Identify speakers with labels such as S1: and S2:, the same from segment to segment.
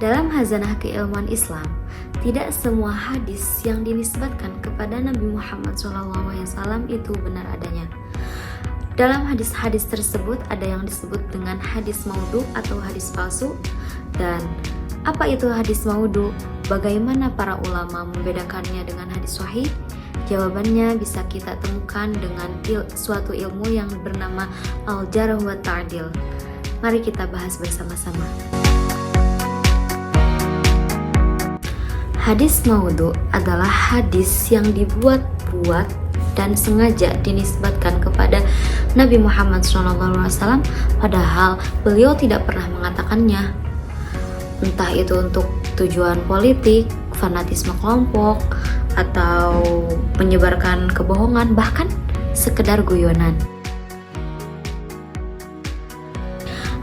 S1: Dalam khazanah keilmuan Islam, tidak semua hadis yang dinisbatkan kepada Nabi Muhammad SAW itu benar adanya. Dalam hadis-hadis tersebut ada yang disebut dengan hadis maudhu atau hadis palsu. Dan apa itu hadis maudhu? Bagaimana para ulama membedakannya dengan hadis sahih? Jawabannya bisa kita temukan dengan suatu ilmu yang bernama al-jarh wa ta'dil. Mari kita bahas bersama-sama. Hadis maudhu adalah hadis yang dibuat-buat dan sengaja dinisbatkan kepada Nabi Muhammad SAW, padahal beliau tidak pernah mengatakannya. Entah itu untuk tujuan politik, fanatisme kelompok, atau menyebarkan kebohongan, bahkan sekedar guyonan.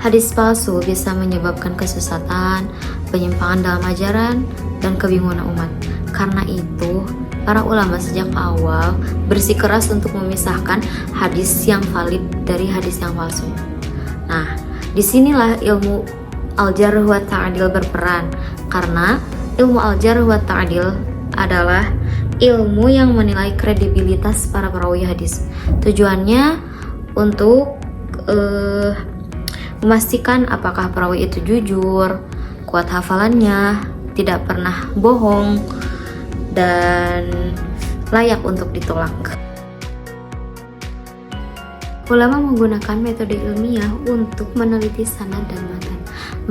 S1: Hadis palsu bisa menyebabkan kesesatan, penyimpangan dalam ajaran, dan kebingungan umat. Karena itu, para ulama sejak awal bersikeras untuk memisahkan hadis yang valid dari hadis yang palsu. Nah, disinilah ilmu al-jarh wa ta'dil berperan, karena ilmu al-jarh wa ta'dil adalah ilmu yang menilai kredibilitas para perawi hadis. Tujuannya untuk memastikan apakah perawi itu jujur, kuat hafalannya, tidak pernah bohong, dan layak untuk ditolak. Ulama menggunakan metode ilmiah untuk meneliti sanad dan matan.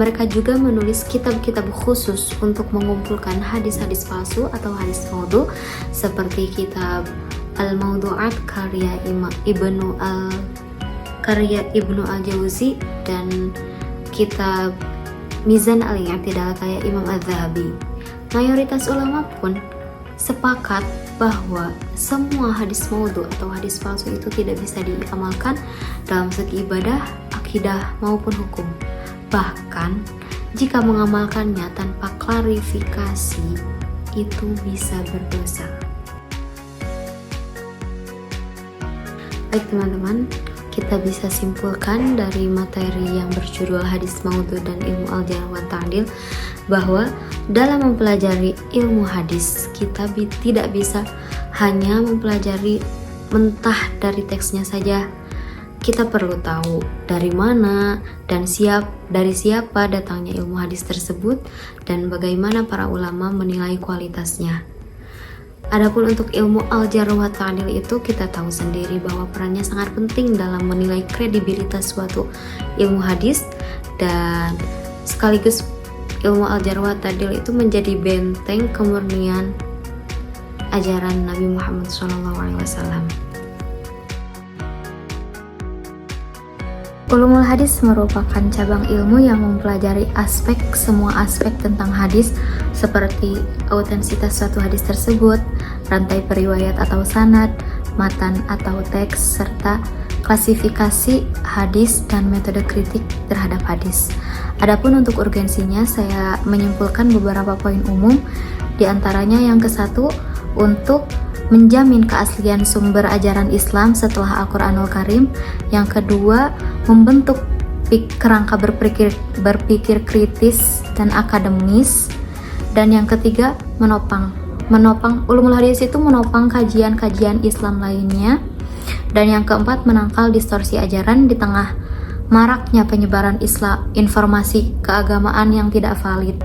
S1: Mereka juga menulis kitab-kitab khusus untuk mengumpulkan hadis-hadis palsu atau hadis maudhu, seperti kitab Al-Mawdu'at karya Ibnu Al-Jauzi dan kitab Mizan al-I'tidal karya Imam Az-Zahabi. Mayoritas ulama pun sepakat bahwa semua hadis maudhu atau hadis palsu itu tidak bisa diamalkan dalam segi ibadah, akidah maupun hukum. Bahkan jika mengamalkannya tanpa klarifikasi, itu bisa berdosa. Baik teman-teman, kita bisa simpulkan dari materi yang berjudul hadis maudhu dan ilmu al-jarh wa ta'dil bahwa dalam mempelajari ilmu hadis, kita tidak bisa hanya mempelajari mentah dari teksnya saja. Kita perlu tahu dari mana dan dari siapa datangnya ilmu hadis tersebut dan bagaimana para ulama menilai kualitasnya. Adapun untuk ilmu al-jarh wa ta'dil itu kita tahu sendiri bahwa perannya sangat penting dalam menilai kredibilitas suatu ilmu hadis, dan sekaligus ilmu al-jarh wa ta'dil itu menjadi benteng kemurnian ajaran Nabi Muhammad SAW. Ulumul hadis merupakan cabang ilmu yang mempelajari semua aspek tentang hadis, seperti autentisitas suatu hadis tersebut, rantai periwayat atau sanad, matan atau teks, serta klasifikasi hadis dan metode kritik terhadap hadis. Adapun untuk urgensinya, saya menyimpulkan beberapa poin umum, di antaranya yang ke-1, untuk menjamin keaslian sumber ajaran Islam setelah Al-Quranul Karim. Yang kedua, membentuk kerangka berpikir kritis dan akademis. Dan yang ketiga, menopang ulumul hadis itu menopang kajian-kajian Islam lainnya. Dan yang keempat, menangkal distorsi ajaran di tengah maraknya penyebaran informasi keagamaan yang tidak valid.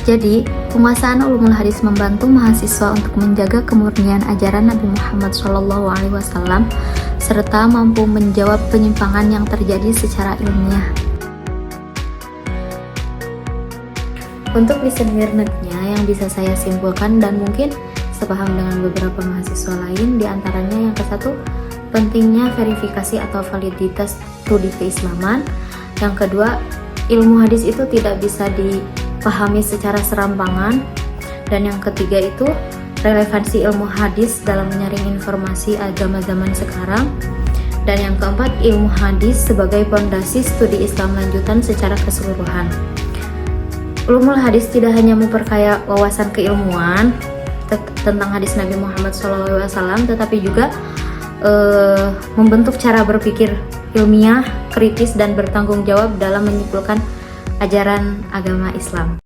S1: Jadi, penguasaan ulumul hadis membantu mahasiswa untuk menjaga kemurnian ajaran Nabi Muhammad SAW serta mampu menjawab penyimpangan yang terjadi secara ilmiah. Untuk listener-nya yang bisa saya simpulkan dan mungkin sepaham dengan beberapa mahasiswa lain, di antaranya yang ke-1, pentingnya verifikasi atau validitas studi keislaman. Yang kedua, ilmu hadis itu tidak bisa dipahami secara serampangan. Dan yang ketiga itu relevansi ilmu hadis dalam menyaring informasi agama zaman sekarang. Dan yang keempat, ilmu hadis sebagai fondasi studi Islam lanjutan secara keseluruhan. Ulumul hadis tidak hanya memperkaya wawasan keilmuan tentang hadis Nabi Muhammad SAW, tetapi juga membentuk cara berpikir ilmiah, kritis, dan bertanggung jawab dalam menyimpulkan ajaran agama Islam.